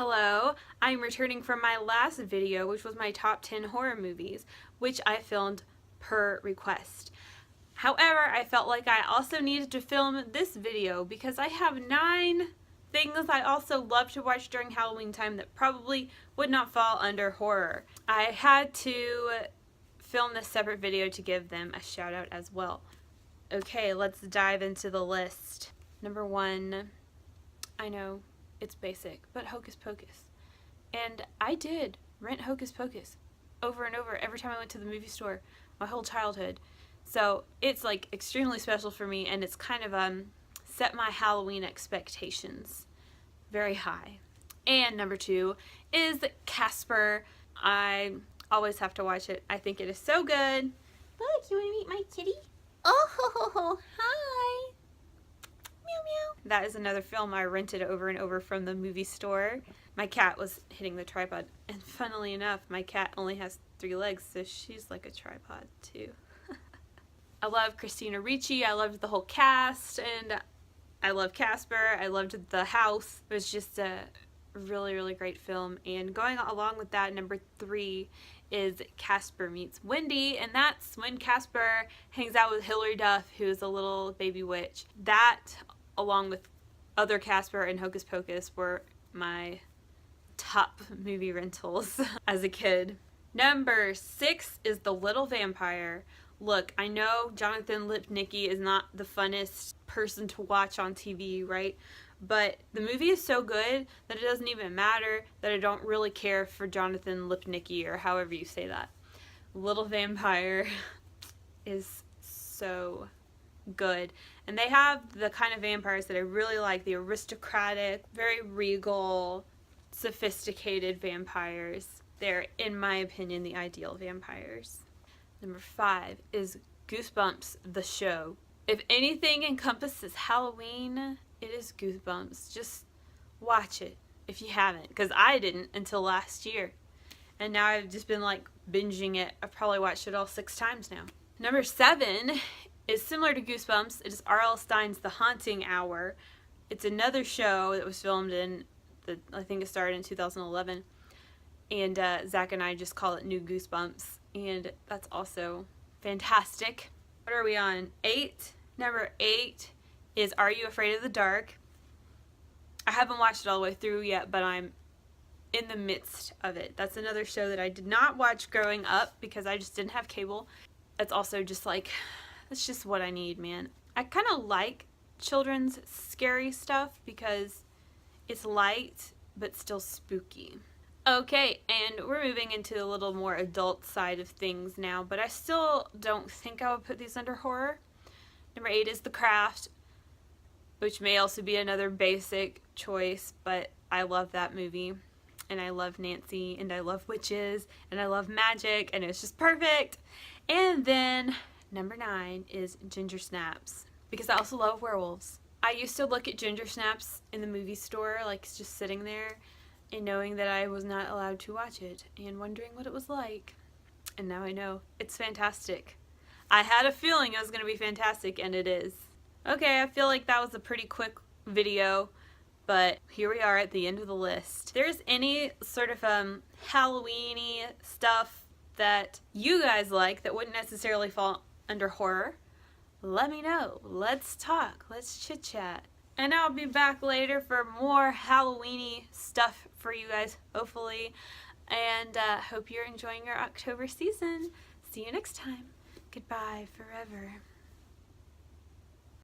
Hello, I'm returning from my last video, which was my top 10 horror movies, which I filmed per request. However, I felt like I also needed to film this video because I have 9 things I also love to watch during Halloween time that probably would not fall under horror. I had to film this separate video to give them a shout out as well. Okay, let's dive into the list. Number 1, I know it's basic, but Hocus Pocus. And I did rent Hocus Pocus over and over every time I went to the movie store my whole childhood. So it's like extremely special for me, and it's kind of set my Halloween expectations very high. And number 2 is Casper. I always have to watch it. I think it is so good. Look, you want to meet my kitty? Oh, hi. Meow meow. That is another film I rented over and over from the movie store. My cat was hitting the tripod, and funnily enough, my cat only has 3 legs, so she's like a tripod too. I love Christina Ricci. I loved the whole cast, and I love Casper. I loved the house. It was just a really, really great film. And going along with that, number 3 is Casper Meets Wendy, and that's when Casper hangs out with Hilary Duff, who's a little baby witch. That, along with other Casper and Hocus Pocus, were my top movie rentals as a kid. Number 6 is The Little Vampire. Look, I know Jonathan Lipnicki is not the funnest person to watch on TV, right? But the movie is so good that it doesn't even matter that I don't really care for Jonathan Lipnicki, or however you say that. Little Vampire is so good. And they have the kind of vampires that I really like, the aristocratic, very regal, sophisticated vampires. They're, in my opinion, the ideal vampires. Number 5 is Goosebumps, the show. If anything encompasses Halloween, it is Goosebumps. Just watch it if you haven't, because I didn't until last year. And now I've just been like binging it. I've probably watched it all 6 times now. Number 7 is similar to Goosebumps. It is R.L. Stine's The Haunting Hour. It's another show that was filmed in, I think it started in 2011. And Zach and I just call it New Goosebumps. And that's also fantastic. What are we on? 8? Number 8 is Are You Afraid of the Dark? I haven't watched it all the way through yet, but I'm in the midst of it. That's another show that I did not watch growing up because I just didn't have cable. It's also just like, that's just what I need, man. I kind of like children's scary stuff because it's light but still spooky. Okay, and we're moving into a little more adult side of things now, but I still don't think I would put these under horror. Number 8 is The Craft, which may also be another basic choice, but I love that movie, and I love Nancy, and I love witches, and I love magic, and it's just perfect. And then number 9 is Ginger Snaps, because I also love werewolves. I used to look at Ginger Snaps in the movie store, like just sitting there, and knowing that I was not allowed to watch it, and wondering what it was like. And now I know. It's fantastic. I had a feeling it was going to be fantastic, and it is. Okay, I feel like that was a pretty quick video, but here we are at the end of the list. If there's any sort of Halloween-y stuff that you guys like that wouldn't necessarily fall under horror, let me know. Let's talk. Let's chit-chat. And I'll be back later for more Halloween-y stuff for you guys, hopefully. And hope you're enjoying your October season. See you next time. Goodbye forever.